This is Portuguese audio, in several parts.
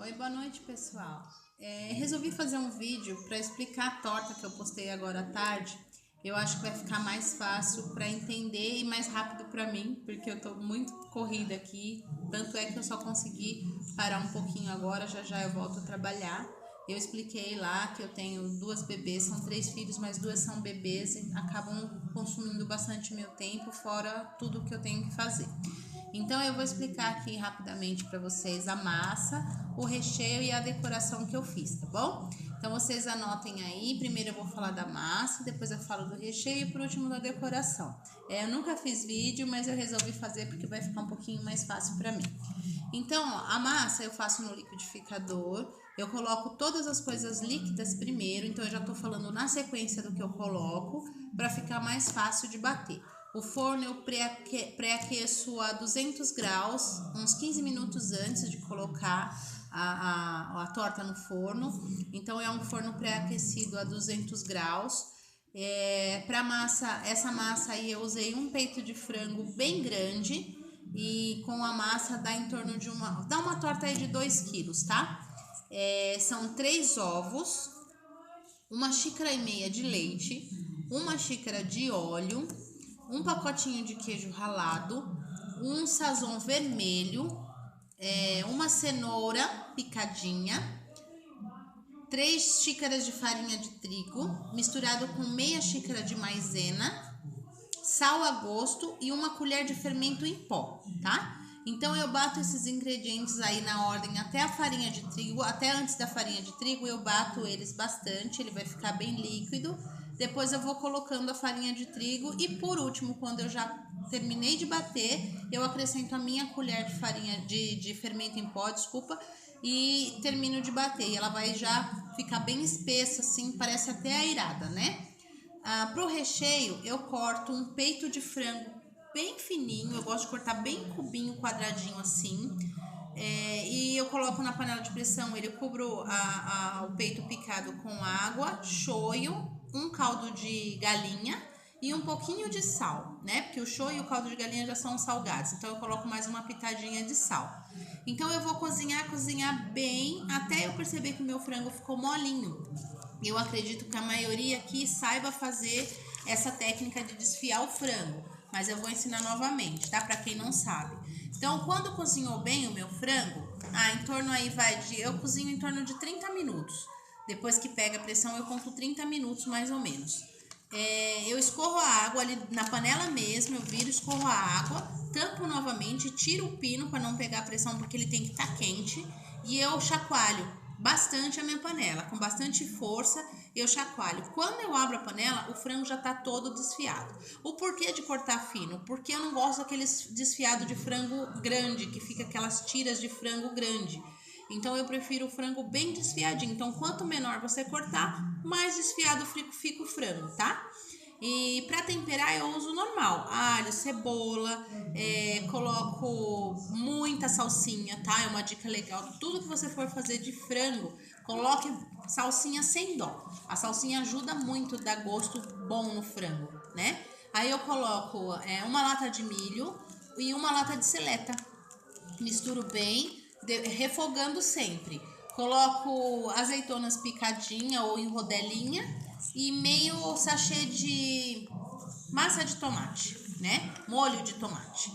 Oi, boa noite, pessoal. Resolvi fazer um vídeo para explicar a torta que eu postei agora à tarde. Eu acho que vai ficar mais fácil para entender e mais rápido para mim, porque eu tô muito corrida aqui. Tanto é que eu só consegui parar um pouquinho agora, já já eu volto a trabalhar. Eu expliquei lá que eu tenho 2 bebês, são 3 filhos, mas 2 são bebês e acabam consumindo bastante meu tempo, fora tudo que eu tenho que fazer. Então eu vou explicar aqui rapidamente para vocês a massa, o recheio e a decoração que eu fiz, tá bom? Então vocês anotem aí, primeiro eu vou falar da massa, depois eu falo do recheio e por último da decoração. Eu nunca fiz vídeo, mas eu resolvi fazer porque vai ficar um pouquinho mais fácil para mim. Então, ó, a massa eu faço no liquidificador, eu coloco todas as coisas líquidas primeiro, então eu já tô falando na sequência do que eu coloco, para ficar mais fácil de bater. O forno eu pré-aqueço a 200 graus, uns 15 minutos antes de colocar a torta no forno. Então é um forno pré-aquecido a 200 graus. Para massa, essa massa aí eu usei um peito de frango bem grande e com a massa dá em torno de dá uma torta aí de 2 quilos, tá? São 3 ovos, 1,5 xícaras de leite, 1 xícara de óleo, um pacotinho de queijo ralado, um sazon vermelho, uma cenoura picadinha, 3 xícaras de farinha de trigo, misturado com meia xícara de maisena, sal a gosto e uma colher de fermento em pó, tá? Então eu bato esses ingredientes aí na ordem até a farinha de trigo, até antes da farinha de trigo eu bato eles bastante, ele vai ficar bem líquido. Depois eu vou colocando a farinha de trigo e por último, quando eu já terminei de bater, eu acrescento a minha colher de farinha de fermento em pó, desculpa, e termino de bater. E ela vai já ficar bem espessa, assim, parece até airada, né? Pro recheio, eu corto um peito de frango bem fininho, eu gosto de cortar bem cubinho, quadradinho assim. E eu coloco na panela de pressão, ele cubro o peito picado com água, shoyu, um caldo de galinha e um pouquinho de sal, né? Porque o shoyu e o caldo de galinha já são salgados, então eu coloco mais uma pitadinha de sal. Então eu vou cozinhar bem até eu perceber que o meu frango ficou molinho. Eu acredito que a maioria aqui saiba fazer essa técnica de desfiar o frango, mas eu vou ensinar novamente, tá? Para quem não sabe. Então, quando cozinhou bem o meu frango, em torno aí eu cozinho em torno de 30 minutos. Depois que pega a pressão, eu conto 30 minutos mais ou menos. Eu escorro a água ali na panela mesmo, eu viro, escorro a água, tampo novamente, tiro o pino para não pegar a pressão porque ele tem que estar quente e eu chacoalho bastante a minha panela, com bastante força eu chacoalho. Quando eu abro a panela, o frango já tá todo desfiado. O porquê de cortar fino? Porque eu não gosto daqueles desfiado de frango grande, que fica aquelas tiras de frango grande. Então eu prefiro o frango bem desfiadinho. Então quanto menor você cortar, mais desfiado fica o frango, tá? E para temperar eu uso normal, alho, cebola, coloco muita salsinha, tá? É uma dica legal. Tudo que você for fazer de frango, coloque salsinha sem dó. A salsinha ajuda muito a dar gosto bom no frango, né? Aí eu coloco uma lata de milho e uma lata de seleta. Misturo bem, refogando sempre. Coloco azeitonas picadinha ou em rodelinha e meio sachê de massa de tomate, né? Molho de tomate.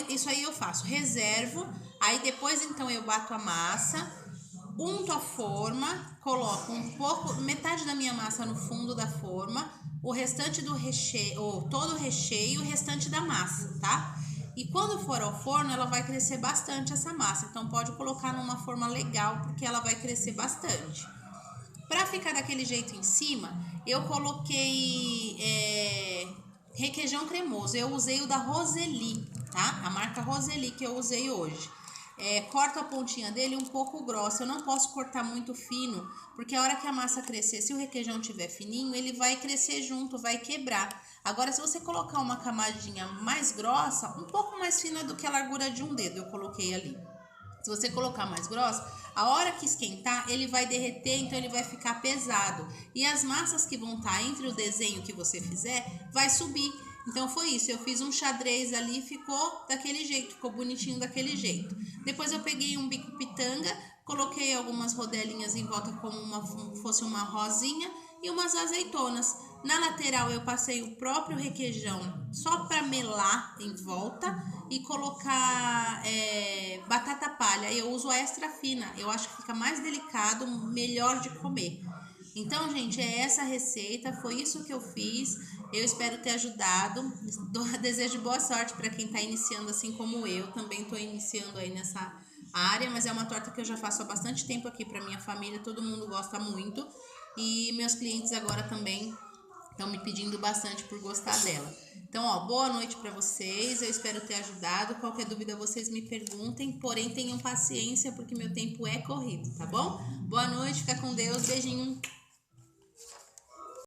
Isso aí eu faço, reservo. Aí depois então eu bato a massa, unto a forma, coloco metade da minha massa no fundo da forma, o restante do recheio, ou todo o recheio, o restante da massa, tá? E quando for ao forno, ela vai crescer bastante essa massa. Então pode colocar numa forma legal, porque ela vai crescer bastante. Para ficar daquele jeito em cima, eu coloquei requeijão cremoso. Eu usei o da Roseli, tá? A marca Roseli que eu usei hoje. Corto a pontinha dele um pouco grossa. Eu não posso cortar muito fino, porque a hora que a massa crescer, se o requeijão tiver fininho, ele vai crescer junto, vai quebrar. Agora, se você colocar uma camadinha mais grossa, um pouco mais fina do que a largura de um dedo, eu coloquei ali. Se você colocar mais grossa, a hora que esquentar, ele vai derreter, então ele vai ficar pesado. E as massas que vão estar entre o desenho que você fizer, vai subir. Então foi isso, eu fiz um xadrez ali, ficou daquele jeito, ficou bonitinho daquele jeito. Depois eu peguei um bico pitanga, coloquei algumas rodelinhas em volta como fosse uma rosinha e umas azeitonas. Na lateral eu passei o próprio requeijão só para melar em volta e colocar batata palha. Eu uso a extra fina, eu acho que fica mais delicado, melhor de comer. Então, gente, é essa receita, foi isso que eu fiz. Eu espero ter ajudado. Desejo boa sorte para quem está iniciando assim como eu. Também estou iniciando aí nessa área, mas é uma torta que eu já faço há bastante tempo aqui para minha família. Todo mundo gosta muito e meus clientes agora também estão me pedindo bastante por gostar dela. Então, ó, boa noite para vocês. Eu espero ter ajudado. Qualquer dúvida vocês me perguntem, porém tenham paciência porque meu tempo é corrido, tá bom? Boa noite, fica com Deus. Beijinho.